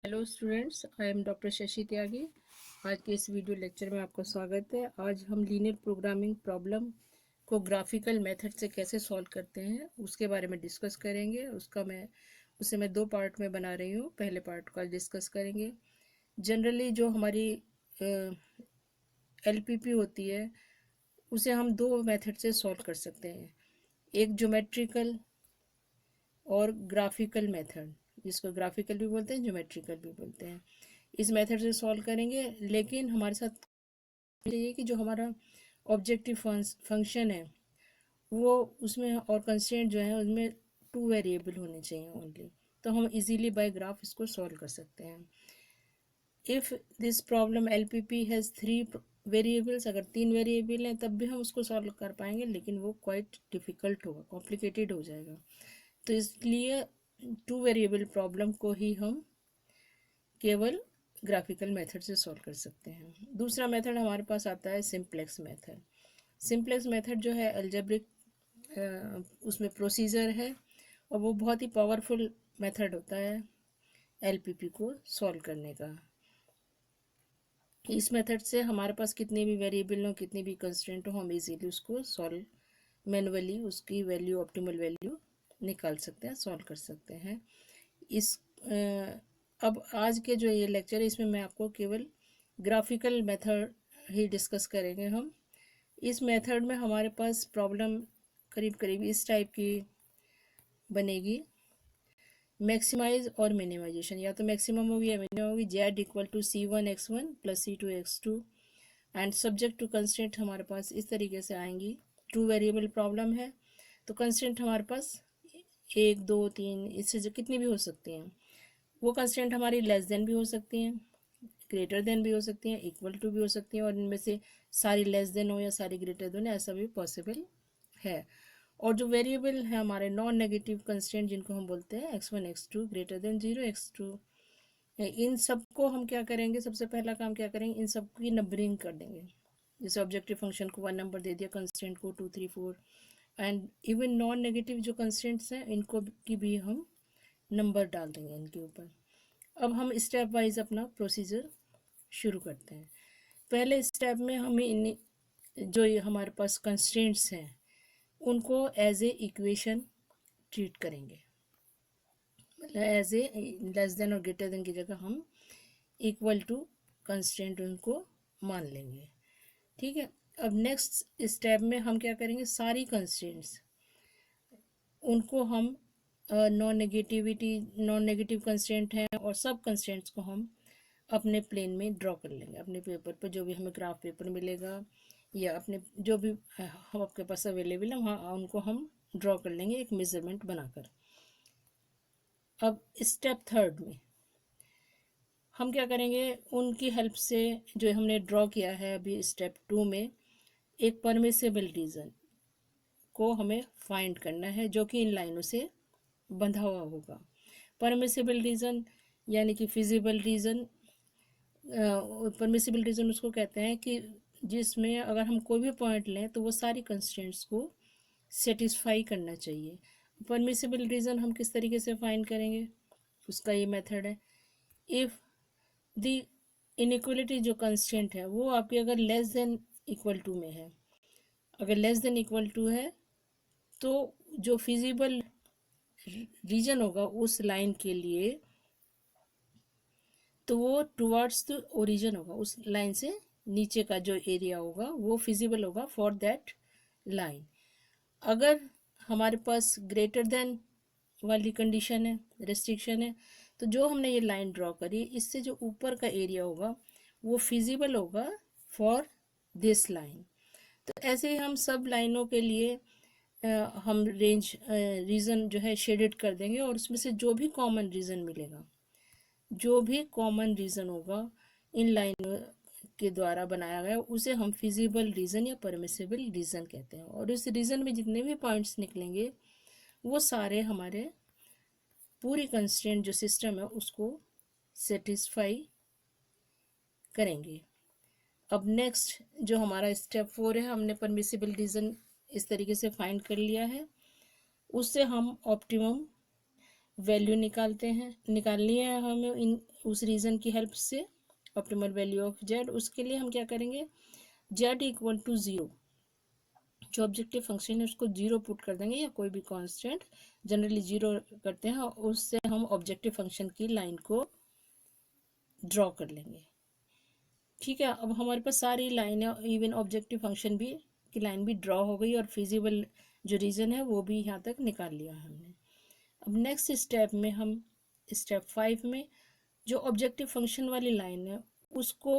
Hello students, I am doctor Shashi Tyagi. आज के इस वीडियो लेक्चर में आपका स्वागत है। आज हम लीनियर प्रोग्रामिंग प्रॉब्लम को ग्राफिकल मेथड से कैसे सॉल्व करते हैं उसके बारे में डिस्कस करेंगे। उसे मैं दो पार्ट में बना रही हूँ। पहले पार्ट का डिस्कस करेंगे। जनरली जो हमारी एलपीपी होती है उसे हम दो मेथड से सॉल्व कर सकते हैं, एक ज्योमेट्रिकल और ग्राफिकल मेथड, जिसको ग्राफिकल भी बोलते हैं, ज्योमेट्रिकल भी बोलते हैं। इस मेथड से सॉल्व करेंगे, लेकिन हमारे साथ चाहिए कि जो हमारा ऑब्जेक्टिव फंक्शन है वो उसमें और कंस्ट्रेंट जो है उसमें टू वेरिएबल होने चाहिए ओनली, तो हम इजीली बाय ग्राफ इसको सॉल्व कर सकते हैं। If this problem LPP has three variables, अगर तीन वेरिएबल हैं तब भी हम उसको सॉल्व कर पाएंगे, लेकिन वो क्वाइट डिफ़िकल्ट होगा, कॉम्प्लिकेटेड हो जाएगा। तो इसलिए टू वेरिएबल प्रॉब्लम को ही हम केवल ग्राफिकल मेथड से सॉल्व कर सकते हैं। दूसरा मेथड हमारे पास आता है सिंप्लेक्स मेथड। सिंप्लेक्स मेथड जो है अलजेब्रिक, उसमें प्रोसीजर है और वो बहुत ही पावरफुल मेथड होता है एलपीपी को सॉल्व करने का। इस मेथड से हमारे पास कितने भी वेरिएबल हो, कितनी भी कंस्ट्रेंट हो, हम इजीली उसको सॉल्व मैनुअली उसकी वैल्यू, ऑप्टिमल वैल्यू निकाल सकते हैं, सॉल्व कर सकते हैं। इस अब आज के जो ये लेक्चर है इसमें मैं आपको केवल ग्राफिकल मेथड ही डिस्कस करेंगे हम। इस मेथड में हमारे पास प्रॉब्लम करीब करीब इस टाइप की बनेगी, मैक्सिमाइज और मिनिमाइजेशन। या तो मैक्सिमम होगी या मिनिमम होगी। Z equal to C1x1 plus C2x2 and subject to constraint हमारे पास इस तरीके से आएंगी। टू वेरिएबल प्रॉब्लम है तो कंस्ट्रेंट हमारे पास एक, दो, तीन, इससे जो कितनी भी हो सकती हैं। वो कंस्ट्रेंट हमारी लेस देन भी हो सकती हैं, ग्रेटर देन भी हो सकती हैं, इक्वल टू भी हो सकती हैं, और इनमें से सारी लेस देन हो या सारी ग्रेटर देन, ऐसा भी पॉसिबल है। और जो वेरिएबल है हमारे नॉन नेगेटिव कंस्टेंट, जिनको हम बोलते हैं x1 x2 greater than 0 x2, इन सबको हम क्या करेंगे, सबसे पहला काम क्या करेंगे, इन सबकी नंबरिंग कर देंगे। जैसे ऑब्जेक्टिव फंक्शन को 1 नंबर दे दिया, कंस्टेंट को 2 3 4, एंड इवन नॉन नेगेटिव जो कंस्टेंट्स हैं इनको की भी हम नंबर डाल देंगे इनके ऊपर। अब हम स्टेप वाइज अपना प्रोसीजर शुरू करते हैं। पहले स्टेप में हमें इन जो ये हमारे पास कंस्टेंट्स हैं उनको एज ए इक्वेशन ट्रीट करेंगे, मतलब एज ए लेस देन और ग्रेटर देन की जगह हम इक्वल टू कंस्टेंट उनको मान लेंगे। ठीक है। अब नेक्स्ट स्टेप में हम क्या करेंगे, सारी कंस्टेंट्स उनको हम नॉन नेगेटिव कंस्टेंट हैं और सब कंस्टेंट्स को हम अपने प्लेन में ड्रॉ कर लेंगे। अपने पेपर पर जो भी हमें ग्राफ पेपर मिलेगा या अपने जो भी हम आपके पास अवेलेबल है वहाँ उनको हम ड्रॉ कर लेंगे एक मेजरमेंट बनाकर। अब स्टेप थर्ड में हम क्या करेंगे, उनकी हेल्प से जो हमने ड्रॉ किया है अभी स्टेप 2 में, एक परमिसिबल रीजन को हमें फाइंड करना है जो कि इन लाइनों से बंधा हुआ होगा। परमिसिबल रीजन यानी कि फिजिबल रीजन, परमिसिबल रीजन उसको कहते हैं कि जिसमें अगर हम कोई भी पॉइंट लें तो वो सारी कंस्ट्रेंट्स को सेटिस्फाई करना चाहिए। परमिसिबल रीजन हम किस तरीके से फाइंड करेंगे, उसका ये मेथड है। इफ़ द इनइक्वलिटी जो कंस्टेंट है वो आपकी अगर लेस देन इक्वल टू में है, अगर लेस देन इक्वल टू है तो जो फिजिबल रीजन होगा उस लाइन के लिए तो वो टुवर्ड्स द ओरिजिन होगा, उस लाइन से नीचे का जो एरिया होगा वो फिजिबल होगा फॉर दैट लाइन। अगर हमारे पास ग्रेटर देन वाली कंडीशन है, रेस्ट्रिक्शन है, तो जो हमने ये लाइन ड्रॉ करी इससे जो ऊपर का एरिया होगा वो फिजिबल होगा फॉर दिस लाइन। तो ऐसे ही हम सब लाइनों के लिए हम रीजन जो है शेडेड कर देंगे, और उसमें से जो भी कॉमन रीजन मिलेगा, जो भी कॉमन रीजन होगा इन लाइनों के द्वारा बनाया गया, उसे हम फिजिबल रीजन या परमिसिबल रीजन कहते हैं। और इस रीजन में जितने भी पॉइंट्स निकलेंगे वो सारे हमारे पूरी कंस्ट्रेंट जो सिस्टम है उसको सेटिस्फाई करेंगे। अब नेक्स्ट जो हमारा स्टेप 4 है, हमने परमिसिबल रीजन इस तरीके से फाइंड कर लिया है, उससे हम ऑप्टिमम वैल्यू निकालनी है हमें इन उस रीजन की हेल्प से ऑप्टिमल वैल्यू ऑफ जेड, उसके लिए हम क्या करेंगे, जेड इक्वल टू ज़ीरो, जो ऑब्जेक्टिव फंक्शन है उसको जीरो पुट कर देंगे या कोई भी कांस्टेंट, जनरली जीरो करते हैं, उससे हम ऑब्जेक्टिव फंक्शन की लाइन को ड्रॉ कर लेंगे। ठीक है, अब हमारे पास सारी लाइनें, इवन ऑब्जेक्टिव फंक्शन भी की लाइन भी ड्रॉ हो गई और फिजिबल जो रीजन है वो भी यहाँ तक निकाल लिया हमने। अब नेक्स्ट स्टेप में हम स्टेप 5 में जो ऑब्जेक्टिव फंक्शन वाली लाइन है उसको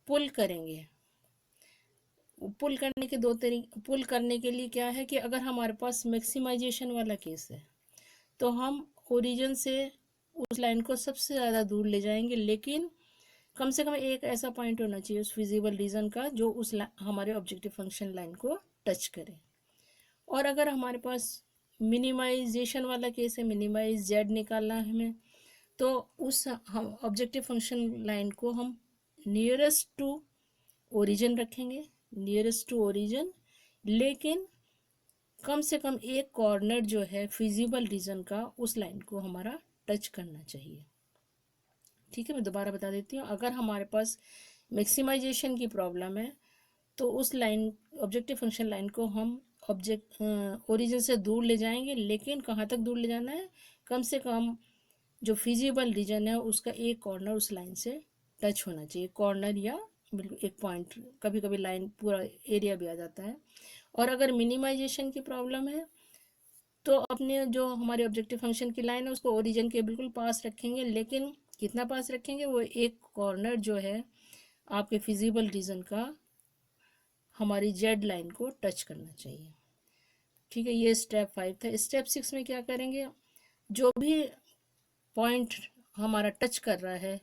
पुल करेंगे। पुल करने के दो तरीके, पुल करने के लिए क्या है कि अगर हमारे पास मैक्सिमाइजेशन वाला केस है तो हम ओरिजिन से उस लाइन को सबसे ज़्यादा दूर ले जाएंगे, लेकिन कम से कम एक ऐसा पॉइंट होना चाहिए उस फिजिबल रीजन का जो उस हमारे ऑब्जेक्टिव फंक्शन लाइन को टच करे। और अगर हमारे पास मिनिमाइजेशन वाला केस है, मिनिमाइज जेड निकालना है हमें, तो उस हम ऑब्जेक्टिव फंक्शन लाइन को हम नियरेस्ट टू ओरिजिन रखेंगे, नियरेस्ट टू ओरिजिन, लेकिन कम से कम एक कॉर्नर जो है फिजिबल रीजन का उस लाइन को हमारा टच करना चाहिए। ठीक है, मैं दोबारा बता देती हूँ, अगर हमारे पास मैक्सिमाइजेशन की प्रॉब्लम है तो उस लाइन ऑब्जेक्टिव फंक्शन लाइन को हम ऑब्जेक्ट ओरिजिन से दूर ले जाएंगे, लेकिन कहाँ तक दूर ले जाना है, कम से कम जो फिजिबल रीजन है उसका एक कॉर्नर उस लाइन से टच होना चाहिए, कॉर्नर या बिल्कुल एक पॉइंट, कभी कभी लाइन पूरा एरिया भी आ जाता है। और अगर मिनिमाइजेशन की प्रॉब्लम है तो अपने जो हमारे ऑब्जेक्टिव फंक्शन की लाइन है उसको ओरिजिन के बिल्कुल पास रखेंगे, लेकिन कितना पास रखेंगे, वो एक कॉर्नर जो है आपके फिजिबल रीजन का हमारी जेड लाइन को टच करना चाहिए। ठीक है, ये स्टेप 5 था। स्टेप 6 में क्या करेंगे, जो भी पॉइंट हमारा टच कर रहा है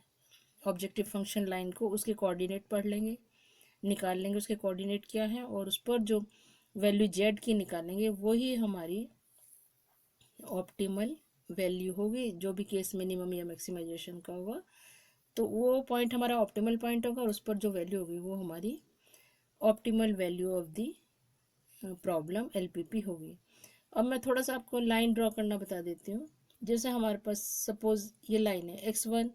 ऑब्जेक्टिव फंक्शन लाइन को उसके कोऑर्डिनेट पढ़ लेंगे, निकाल लेंगे उसके कोऑर्डिनेट क्या है, और उस पर जो वैल्यू जेड की निकालेंगे वही हमारी ऑप्टिमल वैल्यू होगी, जो भी केस मिनिमम या मैक्सिमाइजेशन का होगा तो वो पॉइंट हमारा ऑप्टिमल पॉइंट होगा और उस पर जो वैल्यू होगी वो हमारी optimal value of the problem LPP होगी। अब मैं थोड़ा सा आपको लाइन ड्रॉ करना बता देती हूँ। जैसे हमारे पास सपोज ये लाइन है x1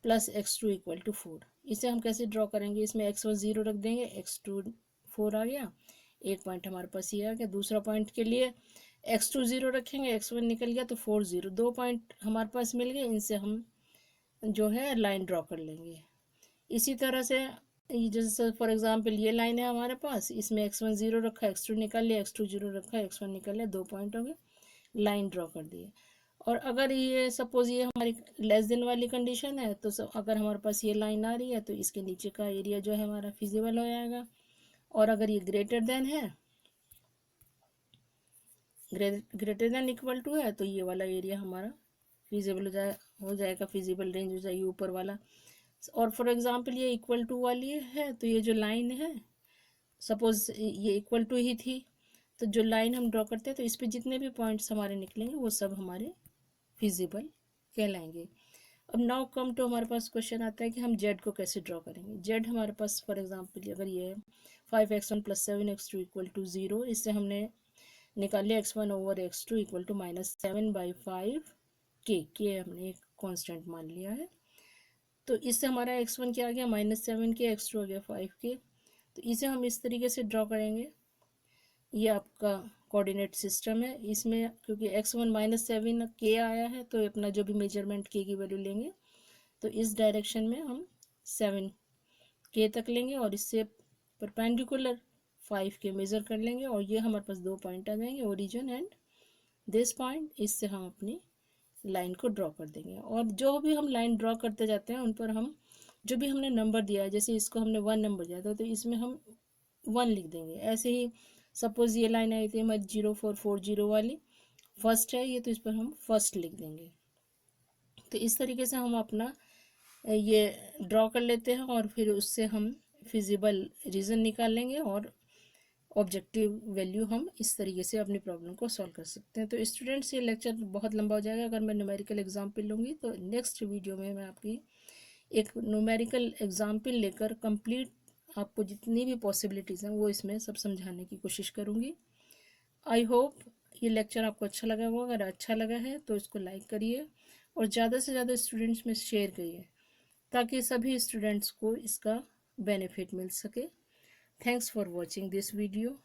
plus x2 equal to 4, इसे हम कैसे ड्रॉ करेंगे, इसमें x1 0 रख देंगे, x2 4 आ गया, एक पॉइंट हमारे पास ये आ गया। दूसरा पॉइंट के लिए x2 0 रखेंगे, x1 निकल गया तो 4 0, दो पॉइंट हमारे पास मिल गए, इनसे हम जो है लाइन ड्रॉ कर लेंगे। इसी तरह से जैसे फॉर एग्जांपल ये लाइन है हमारे पास, इसमें x1 0 रखा, x2 निकाल लिया, x2 0 रखा, x1 निकाल लिया, दो पॉइंट हो गए, लाइन ड्रॉ कर दिए। और अगर ये सपोज ये हमारी लेस देन वाली कंडीशन है तो अगर हमारे पास ये लाइन आ रही है तो इसके नीचे का एरिया जो है हमारा फिजिबल हो जाएगा, और अगर ये ग्रेटर देन है, ग्रेटर देन इक्वल टू है, तो ये वाला एरिया हमारा फिजिबल हो जाएगा, फिजिबल रेंज हो जाएगी ऊपर वाला। और फॉर एग्जांपल ये इक्वल टू वाली है तो ये जो लाइन है सपोज ये इक्वल टू ही थी, तो जो लाइन हम ड्रॉ करते हैं तो इस पे जितने भी पॉइंट्स हमारे निकलेंगे वो सब हमारे फिजिबल कहलाएंगे। अब नाउ कम टू हमारे पास क्वेश्चन आता है कि हम जेड को कैसे ड्रॉ करेंगे। जेड हमारे पास फॉर एग्जांपल अगर ये 5x1 plus 7x2 equal to 0, इससे हमने निकाल लिया x1 over x2 equal to -7/5 के हमने एक कांस्टेंट मान लिया है। तो इससे हमारा x1 क्या आ गया -7 के, x2 आ गया 5 के। तो इसे हम इस तरीके से ड्रॉ करेंगे, ये आपका कोऑर्डिनेट सिस्टम है। इसमें क्योंकि x1 -7 के आया है तो अपना जो भी मेजरमेंट के की वैल्यू लेंगे तो इस डायरेक्शन में हम 7 के तक लेंगे और इससे परपेंडिकुलर 5 के मेज़र कर लेंगे, और ये हमारे पास दो पॉइंट आ जाएंगे, ओरिजिन एंड दिस पॉइंट। इससे हम अपनी लाइन को ड्रॉ कर देंगे, और जो भी हम लाइन ड्रॉ करते जाते हैं उन पर हम जो भी हमने नंबर दिया है, जैसे इसको हमने 1 नंबर दिया था तो इसमें हम 1 लिख देंगे। ऐसे ही सपोज ये लाइन आई थी हमारी 0440 वाली, फर्स्ट है ये तो इस पर हम फर्स्ट लिख देंगे। तो इस तरीके से हम अपना ये ड्रॉ कर लेते हैं और फिर उससे हम फिजिबल रीज़न निकाल लेंगे और ऑब्जेक्टिव वैल्यू हम इस तरीके से अपनी प्रॉब्लम को सॉल्व कर सकते हैं। तो स्टूडेंट्स ये लेक्चर बहुत लंबा हो जाएगा अगर मैं न्यूमेरिकल एग्जाम्पल लूँगी, तो नेक्स्ट वीडियो में मैं आपकी एक न्यूमेरिकल एग्जाम्पल लेकर कंप्लीट आपको जितनी भी पॉसिबिलिटीज़ हैं वो इसमें सब समझाने की कोशिश करूँगी। आई होप ये लेक्चर आपको अच्छा लगा होगा, अगर अच्छा लगा है तो इसको लाइक करिए और ज़्यादा से ज़्यादा स्टूडेंट्स में शेयर करिए ताकि सभी स्टूडेंट्स को इसका बेनिफिट मिल सके। Thanks for watching this video.